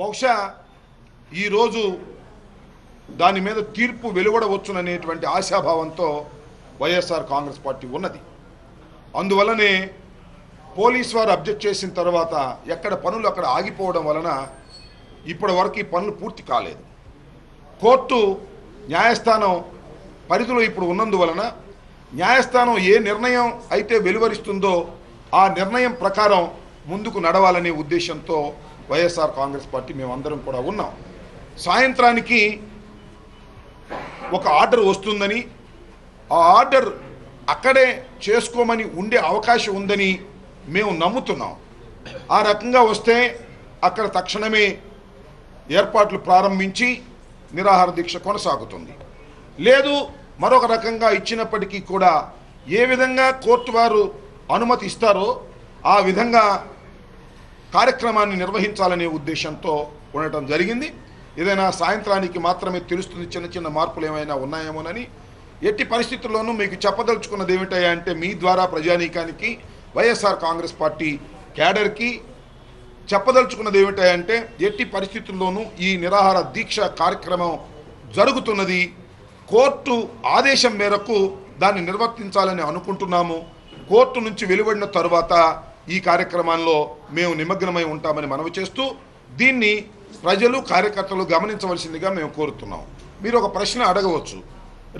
బహుశా ఈరోజు దాని మీద తీర్పు వెలువడవచ్చుననేటువంటి ఆశాభావంతో వైఎస్ఆర్ కాంగ్రెస్ పార్టీ ఉన్నది. అందువల్లనే పోలీసు వారు అబ్జెక్ట్ చేసిన తర్వాత ఎక్కడ పనులు అక్కడ ఆగిపోవడం వలన ఇప్పటి వరకు ఈ పనులు పూర్తి కాలేదు. కోర్టు న్యాయస్థానం పరిధిలో ఇప్పుడు ఉన్నందువలన న్యాయస్థానం ఏ నిర్ణయం అయితే వెలువరిస్తుందో ఆ నిర్ణయం ప్రకారం ముందుకు నడవాలనే ఉద్దేశంతో వైఎస్ఆర్ కాంగ్రెస్ పార్టీ మేమందరం కూడా ఉన్నాం. సాయంత్రానికి ఒక ఆర్డర్ వస్తుందని, ఆ ఆర్డర్ అక్కడే చేసుకోమని ఉండే అవకాశం ఉందని మేము నమ్ముతున్నాం. ఆ రకంగా వస్తే అక్కడ తక్షణమే ఏర్పాట్లు ప్రారంభించి నిరాహార దీక్ష కొనసాగుతుంది. లేదు మరొక రకంగా ఇచ్చినప్పటికీ కూడా ఏ విధంగా కోర్టు వారు అనుమతి ఇస్తారో ఆ విధంగా కార్యక్రమాన్ని నిర్వహించాలనే ఉద్దేశంతో ఉండటం జరిగింది. ఏదైనా సాయంత్రానికి మాత్రమే తెలుస్తుంది చిన్న చిన్న మార్పులు ఏమైనా ఉన్నాయేమోనని. ఎట్టి పరిస్థితుల్లోనూ మీకు చెప్పదలుచుకున్నది ఏమిటయ్యా అంటే, మీ ద్వారా ప్రజానీకానికి వైఎస్ఆర్ కాంగ్రెస్ పార్టీ క్యాడర్కి చెప్పదలుచుకున్నది ఏమిటయ్యా అంటే, ఎట్టి పరిస్థితుల్లోనూ ఈ నిరాహార దీక్ష కార్యక్రమం జరుగుతున్నది కోర్టు ఆదేశం మేరకు దాన్ని నిర్వర్తించాలని అనుకుంటున్నాము. కోర్టు నుంచి వెలువడిన తరువాత ఈ కార్యక్రమంలో మేము నిమగ్నమై ఉంటామని మనవి చేస్తూ దీన్ని ప్రజలు కార్యకర్తలు గమనించవలసిందిగా మేము కోరుతున్నాం. మీరు ఒక ప్రశ్న అడగవచ్చు,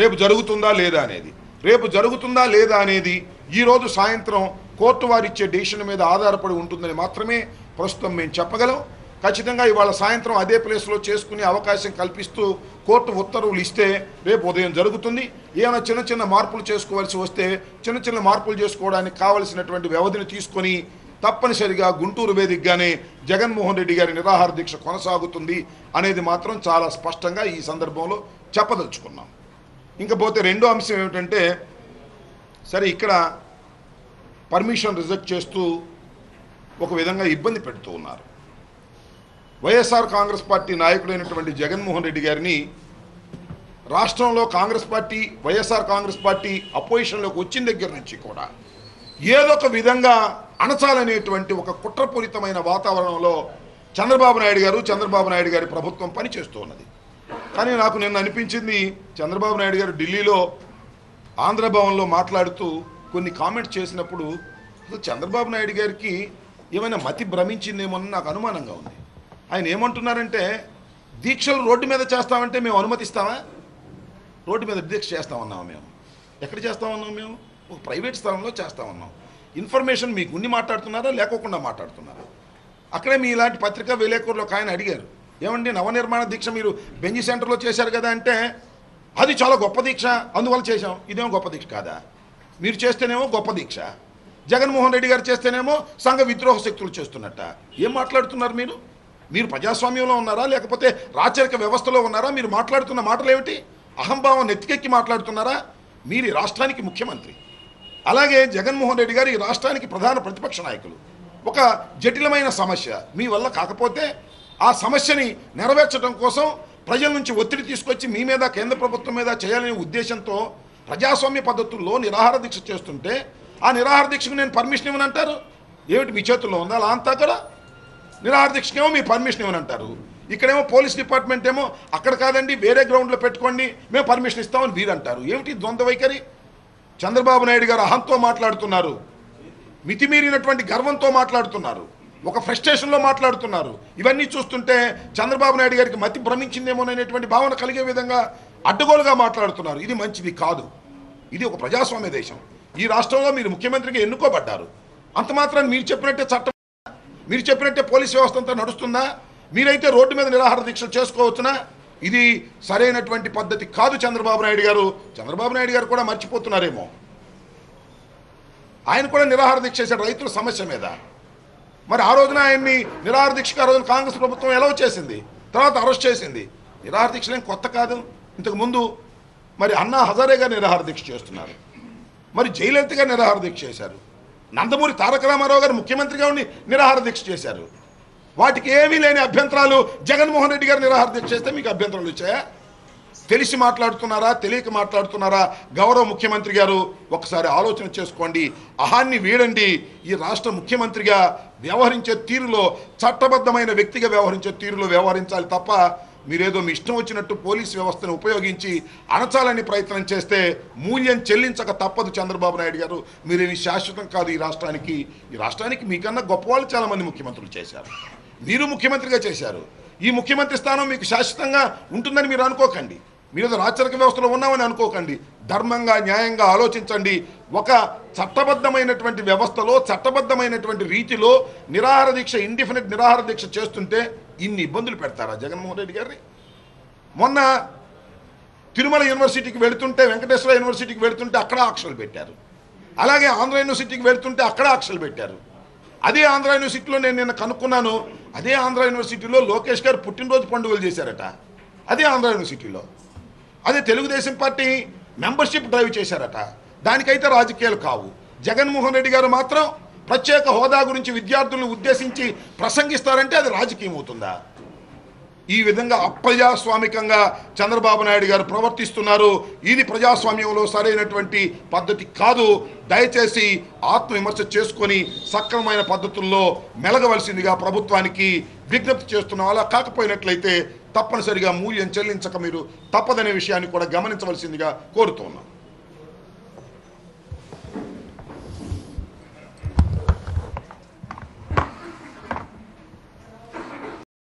రేపు జరుగుతుందా లేదా అనేది. రేపు జరుగుతుందా లేదా అనేది ఈరోజు సాయంత్రం కోర్టు వారిచ్చే డెసిషన్ మీద ఆధారపడి ఉంటుందని మాత్రమే ప్రస్తుతం మేము చెప్పగలం. ఖచ్చితంగా ఇవాళ సాయంత్రం అదే ప్లేస్లో చేసుకునే అవకాశం కల్పిస్తూ కోర్టు ఉత్తర్వులు ఇస్తే రేపు ఉదయం జరుగుతుంది. ఏమైనా చిన్న చిన్న మార్పులు చేసుకోవాల్సి వస్తే చిన్న చిన్న మార్పులు చేసుకోవడానికి కావలసినటువంటి వ్యవధిని తీసుకొని తప్పనిసరిగా గుంటూరు వేదికగానే జగన్మోహన్ రెడ్డి గారి నిరాహార దీక్ష కొనసాగుతుంది అనేది మాత్రం చాలా స్పష్టంగా ఈ సందర్భంలో చెప్పదలుచుకున్నాం. ఇంకపోతే రెండో అంశం ఏమిటంటే, సరే ఇక్కడ పర్మిషన్ రిజెక్ట్ చేస్తూ ఒక విధంగా ఇబ్బంది పెడుతూ ఉన్నారు. వైఎస్ఆర్ కాంగ్రెస్ పార్టీ నాయకుడైనటువంటి జగన్మోహన్ రెడ్డి గారిని రాష్ట్రంలో కాంగ్రెస్ పార్టీ వైఎస్ఆర్ కాంగ్రెస్ పార్టీ అపోజిషన్లోకి వచ్చిన దగ్గర నుంచి కూడా ఏదో ఒక విధంగా అణచాలనేటువంటి ఒక కుట్రపూరితమైన వాతావరణంలో చంద్రబాబు నాయుడు గారి ప్రభుత్వం పనిచేస్తూ ఉన్నది. కానీ నాకు నిన్న అనిపించింది, చంద్రబాబు నాయుడు గారు ఢిల్లీలో ఆంధ్రభవన్లో మాట్లాడుతూ కొన్ని కామెంట్స్ చేసినప్పుడు అసలు చంద్రబాబు నాయుడు గారికి ఏమైనా మతి భ్రమించిందేమో నాకు అనుమానంగా ఉంది. ఆయన ఏమంటున్నారంటే, దీక్షలు రోడ్డు మీద చేస్తామంటే మేము అనుమతిస్తామా? రోడ్డు మీద దీక్ష చేస్తామన్నాము మేము. ఎక్కడ చేస్తామన్నాం మేము? ఒక ప్రైవేట్ స్థలంలో చేస్తామన్నాం. ఇన్ఫర్మేషన్ మీకు ఉండి మాట్లాడుతున్నారా లేకోకుండా మాట్లాడుతున్నారా? అక్కడే మీ ఇలాంటి పత్రికా విలేకరులు ఒక ఆయన అడిగారు, ఏమండి నవనిర్మాణ దీక్ష మీరు బెంజీ సెంటర్లో చేశారు కదా అంటే, అది చాలా గొప్ప దీక్ష అందువల్ల చేశాం. ఇదేమో గొప్ప దీక్ష కాదా? మీరు చేస్తేనేమో గొప్ప దీక్ష, జగన్మోహన్ రెడ్డి గారు చేస్తేనేమో సంఘ విద్రోహ శక్తులు చేస్తున్నట్ట. ఏం మాట్లాడుతున్నారు మీరు? మీరు ప్రజాస్వామ్యంలో ఉన్నారా లేకపోతే రాచరిక వ్యవస్థలో ఉన్నారా? మీరు మాట్లాడుతున్న మాటలు ఏమిటి? అహంభావం నెత్తికెక్కి మాట్లాడుతున్నారా? మీరు ఈ రాష్ట్రానికి ముఖ్యమంత్రి, అలాగే జగన్మోహన్ రెడ్డి గారు ఈ రాష్ట్రానికి ప్రధాన ప్రతిపక్ష నాయకులు. ఒక జటిలమైన సమస్య మీ వల్ల కాకపోతే ఆ సమస్యని నెరవేర్చడం కోసం ప్రజల నుంచి ఒత్తిడి తీసుకొచ్చి మీ మీద కేంద్ర ప్రభుత్వం మీద చేయాలనే ఉద్దేశంతో ప్రజాస్వామ్య పద్ధతుల్లో నిరాహార దీక్ష చేస్తుంటే ఆ నిరాహార దీక్షకు నేను పర్మిషన్ ఇవ్వను అంటారు. ఏమిటి మీ చేతుల్లో ఉందా? అలా అంతా కూడా నిరాహార దీక్షకేమో మీ పర్మిషన్ ఇవ్వని అంటారు. ఇక్కడేమో పోలీస్ డిపార్ట్మెంట్ ఏమో అక్కడ కాదండి వేరే గ్రౌండ్లో పెట్టుకోండి మేము పర్మిషన్ ఇస్తామని వీరు అంటారు. ఏమిటి ద్వంద్వ వైఖరి? చంద్రబాబు నాయుడు గారు అహంతో మాట్లాడుతున్నారు, మితిమీరినటువంటి గర్వంతో మాట్లాడుతున్నారు, ఒక ఫ్రస్ట్రేషన్లో మాట్లాడుతున్నారు. ఇవన్నీ చూస్తుంటే చంద్రబాబు నాయుడు గారికి మతి భ్రమించిందేమోననేటువంటి భావన కలిగే విధంగా అడ్డగోలుగా మాట్లాడుతున్నారు. ఇది మంచిది కాదు. ఇది ఒక ప్రజాస్వామ్య దేశం. ఈ రాష్ట్రంలో మీరు ముఖ్యమంత్రిగా ఎన్నుకోబడ్డారు. అంత మాత్రాన్ని మీరు చెప్పినట్టే చట్టం, మీరు చెప్పినట్టే పోలీస్ వ్యవస్థ అంతా నడుస్తుందా? మీరైతే రోడ్డు మీద నిరాహార దీక్షలు చేసుకోవచ్చునా? ఇది సరైనటువంటి పద్ధతి కాదు. చంద్రబాబు నాయుడు గారు కూడా మర్చిపోతున్నారేమో. ఆయన కూడా నిరాహార దీక్ష చేశాడు రైతుల సమస్య మీద. మరి ఆ రోజున ఆయన్ని నిరాహార దీక్షకు ఆ రోజున కాంగ్రెస్ ప్రభుత్వం ఎలా చేసింది, తర్వాత అరెస్ట్ చేసింది. నిరాహార దీక్షలు ఏం కొత్త కాదు. ఇంతకుముందు మరి అన్నా హజారే గారు నిరాహార దీక్ష చేస్తున్నారు, మరి జయలలిత గారు నిరాహార దీక్ష చేశారు, నందమూరి తారక రామారావు గారు ముఖ్యమంత్రిగా ఉండి నిరాహార దీక్ష చేశారు. వాటికి ఏమీ లేని అభ్యంతరాలు జగన్మోహన్ రెడ్డి గారు నిరాహార దీక్ష చేస్తే మీకు అభ్యంతరాలు వచ్చాయా? తెలిసి మాట్లాడుతున్నారా, తెలియక మాట్లాడుతున్నారా? గౌరవ ముఖ్యమంత్రి గారు ఒకసారి ఆలోచన చేసుకోండి, అహాన్ని వీడండి. ఈ రాష్ట్ర ముఖ్యమంత్రిగా వ్యవహరించే తీరులో చట్టబద్ధమైన వ్యక్తిగా వ్యవహరించే తీరులో వ్యవహరించాలి తప్ప మీరేదో మీ ఇష్టం వచ్చినట్టు పోలీసు వ్యవస్థను ఉపయోగించి అణచాలని ప్రయత్నం చేస్తే మూల్యం చెల్లించక తప్పదు. చంద్రబాబు నాయుడు గారు, మీరేమి శాశ్వతం కాదు ఈ రాష్ట్రానికి. ఈ రాష్ట్రానికి మీకన్నా గొప్పవాళ్ళు చాలామంది ముఖ్యమంత్రులు చేశారు, మీరు ముఖ్యమంత్రిగా చేశారు. ఈ ముఖ్యమంత్రి స్థానం మీకు శాశ్వతంగా ఉంటుందని మీరు అనుకోకండి, మీరు రాచరిక వ్యవస్థలో ఉన్నామని అనుకోకండి. ధర్మంగా, న్యాయంగా ఆలోచించండి. ఒక చట్టబద్ధమైనటువంటి వ్యవస్థలో, చట్టబద్ధమైనటువంటి రీతిలో నిరాహార దీక్ష, ఇండిఫినిట్ నిరాహార దీక్ష చేస్తుంటే ఇన్ని ఇబ్బందులు పెడతారా జగన్మోహన్ రెడ్డి గారిని? మొన్న తిరుమల యూనివర్సిటీకి వెళుతుంటే, వెంకటేశ్వర యూనివర్సిటీకి వెళుతుంటే అక్కడ ఆంక్షలు పెట్టారు. అలాగే ఆంధ్ర యూనివర్సిటీకి వెళుతుంటే అక్కడ ఆంక్షలు పెట్టారు. అదే ఆంధ్ర యూనివర్సిటీలో నేను నిన్న కనుక్కున్నాను, అదే ఆంధ్ర యూనివర్సిటీలో లోకేష్ గారు పుట్టినరోజు పండుగలు చేశారట. అదే ఆంధ్ర యూనివర్సిటీలో, అదే తెలుగుదేశం పార్టీ మెంబర్షిప్ డ్రైవ్ చేశారట. దానికైతే రాజకీయాలు కావు. జగన్మోహన్ రెడ్డి గారు మాత్రం ప్రత్యేక హోదా గురించి విద్యార్థులను ఉద్దేశించి ప్రసంగిస్తారంటే అది రాజకీయం అవుతుందా? ఈ విధంగా అప్రజాస్వామికంగా చంద్రబాబు నాయుడు గారు ప్రవర్తిస్తున్నారు. ఇది ప్రజాస్వామ్యంలో సరైనటువంటి పద్ధతి కాదు. దయచేసి ఆత్మవిమర్శ చేసుకొని సక్రమమైన పద్ధతుల్లో మెలగవలసిందిగా ప్రభుత్వానికి విజ్ఞప్తి చేస్తున్నాం. అలా కాకపోయినట్లయితే తప్పనిసరిగా మూల్యం చెల్లించక మీరు తప్పదనే విషయాన్ని కూడా గమనించవలసిందిగా కోరుతున్నాం.